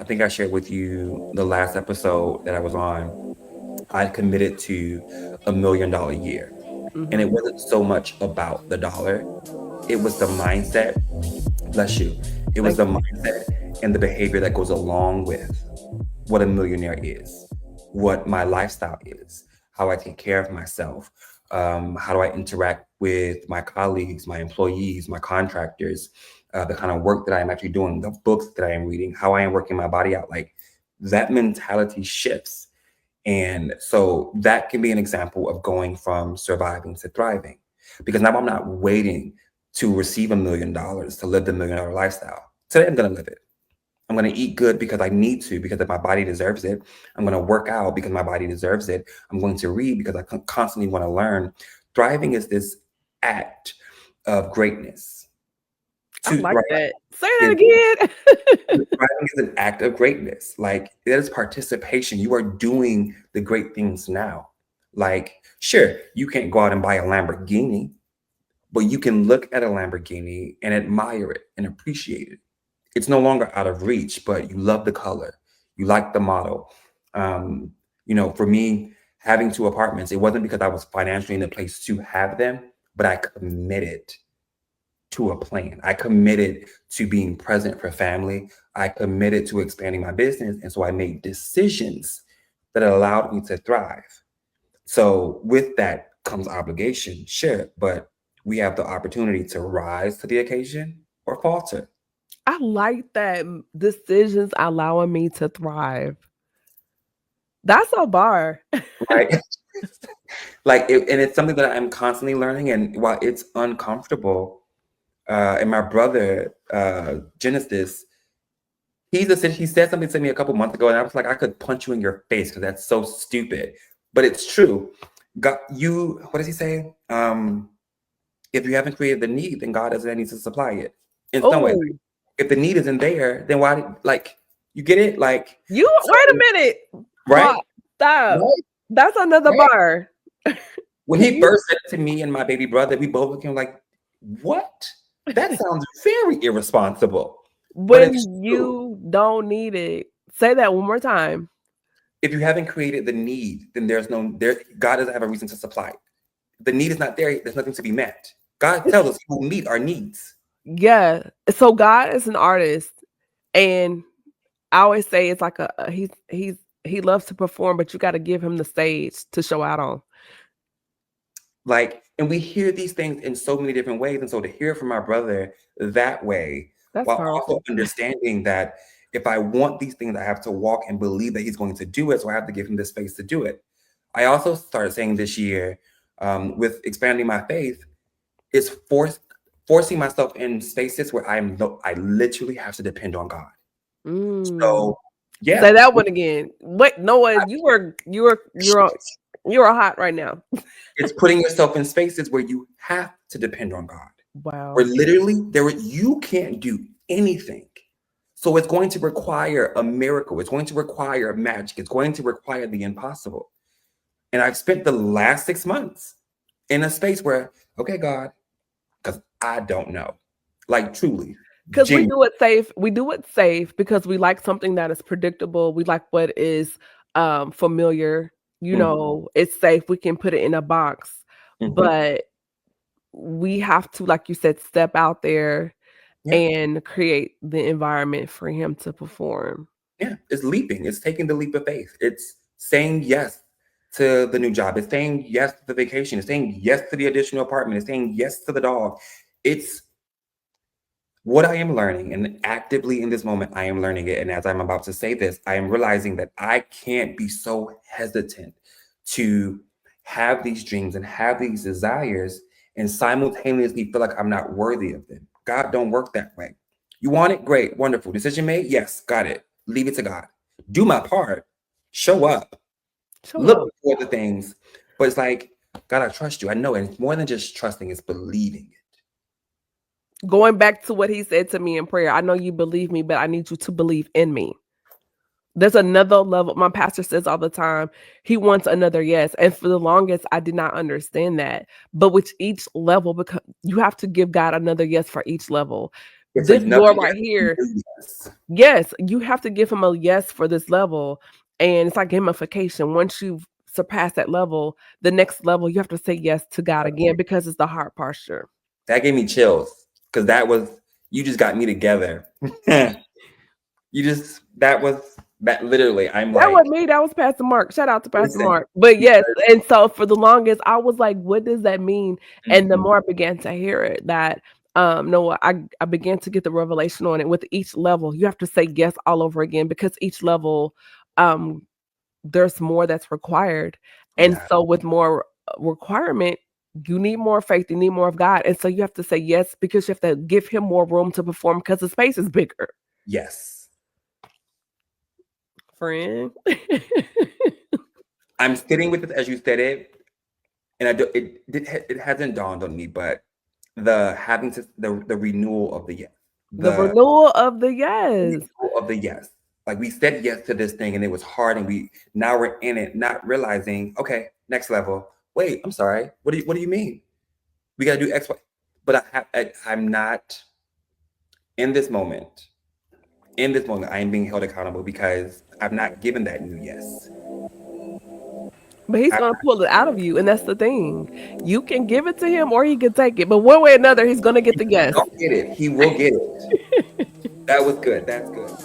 I think I shared with you the last episode that I was on. I committed to $1 million a year. And it Mm-hmm. wasn't so much about the dollar, it was the mindset. Bless you. It was Thank the you. mindset and the behavior that goes along with what a millionaire is, what my lifestyle is, how I take care of myself, how do I interact with my colleagues, my employees, my contractors, the kind of work that I'm actually doing, the books that I am reading, how I am working my body out. Like that mentality shifts. And so that can be an example of going from surviving to thriving. Because now I'm not waiting to receive $1 million to live the $1 million lifestyle. Today I'm going to live it. I'm going to eat good because I need to, because my body deserves it. I'm going to work out because my body deserves it. I'm going to read because I constantly want to learn. Thriving is this act of greatness. I To like thrive that. Say that is again. thriving is an act of greatness. Like it is participation. You are doing the great things now. Like, sure, you can't go out and buy a Lamborghini, but you can look at a Lamborghini and admire it and appreciate it. It's no longer out of reach, but you love the color, you like the model. Um, for me, having two apartments, it wasn't because I was financially in a place to have them, but I committed to a plan. I committed to being present for family. I committed to expanding my business. And so I made decisions that allowed me to thrive. So with that comes obligation, sure, but we have the opportunity to rise to the occasion or falter, I like that decisions allowing me to thrive. That's a bar. right? And it's something that I'm constantly learning. And while it's uncomfortable, and my brother, Genesis, he said something to me a couple months ago, and I was like, I could punch you in your face because that's so stupid. But it's true. God, what does he say? If you haven't created the need, then God doesn't need to supply it in some way. Oh, If the need isn't there, then why? Like, you get it? Like, you so, wait a minute. right, Pop, stop. right, That's another right. bar. When Can he you first said it to me and my baby brother, we both looked at him like, "What? That sounds very irresponsible." But it's when true. you don't need it? Say that one more time. If you haven't created the need, then there's no there. God doesn't have a reason to supply it. The need is not there. There's nothing to be met. God tells us He will meet our needs. Yeah. So God is an artist, and I always say it's like he loves to perform, but you got to give him the stage to show out on. Like, and we hear these things in so many different ways. And so to hear from my brother that way, That's while also powerful. understanding that if I want these things, I have to walk and believe that he's going to do it. So I have to give him the space to do it. I also started saying this year, with expanding my faith, is forcing myself in spaces where I literally have to depend on God. Mm. So Say yeah, that one again. Wait, Noah, you're hot right now. it's putting yourself in spaces where you have to depend on God. Where Wow. literally you can't do anything. So it's going to require a miracle. It's going to require magic. It's going to require the impossible. And I've spent the last 6 months in a space where, okay, God, because I don't know. Like truly, Because we genuine. do it safe. We do it safe because we like something that is predictable. We like what is familiar. Mhm, It's safe. We can put it in a box. mhm. But we have to, like you said, step out there Yeah, and create the environment for him to perform. yeah. It's leaping. It's taking the leap of faith. It's saying yes to the new job. It's saying yes to the vacation. It's saying yes to the additional apartment. It's saying yes to the dog. It's what I am learning, and actively in this moment, I am learning it. And as I'm about to say this, I am realizing that I can't be so hesitant to have these dreams and have these desires and simultaneously feel like I'm not worthy of them. God don't work that way. You want it? Great, wonderful. Decision made? Yes, got it. Leave it to God. Do my part. Show up. Show Look up. for the things. But it's like, God, I trust you. I know. And it's more than just trusting, it's believing it. Going back to what he said to me in prayer, I know you believe me, but I need you to believe in me. There's another level. My pastor says all the time, he wants another yes. And for the longest, I did not understand that. But with each level, because you have to give God another yes for each level. It's This enough door right yes. here, Yes. yes, you have to give him a yes for this level, and it's like gamification. Once you've surpassed that level, the next level, you have to say yes to God again because it's the heart posture. That gave me chills because that was you just got me together. You just that literally. I'm That like, wasn't me, that was Pastor Mark. Shout out to Pastor listen, Mark. But yes, because and so for the longest, I was like, "What does that mean?" And the mhm, more I began to hear it, that no, I began to get the revelation on it. With each level, you have to say yes all over again because each level, um, there's more that's required, and yeah, so with more requirement, you need more faith, you need more of God, and so you have to say yes because you have to give Him more room to perform because the space is bigger, yes. friend. I'm sitting with it as you said it, and it hasn't dawned on me, but the having to the renewal of the yes, The the renewal of the yes. renewal of the yes. Like we said yes to this thing, and it was hard, and we now we're in it, not realizing, okay, next level. Wait, I'm sorry. What do you mean? We gotta do X, Y. But I'm not in this moment. In this moment, I am being held accountable because I've not given that new yes. But he's I, gonna pull it out of you, and that's the thing. You can give it to him or he can take it, but one way or another, he's gonna get the yes. don't get it. He will get it. That was good. That's good.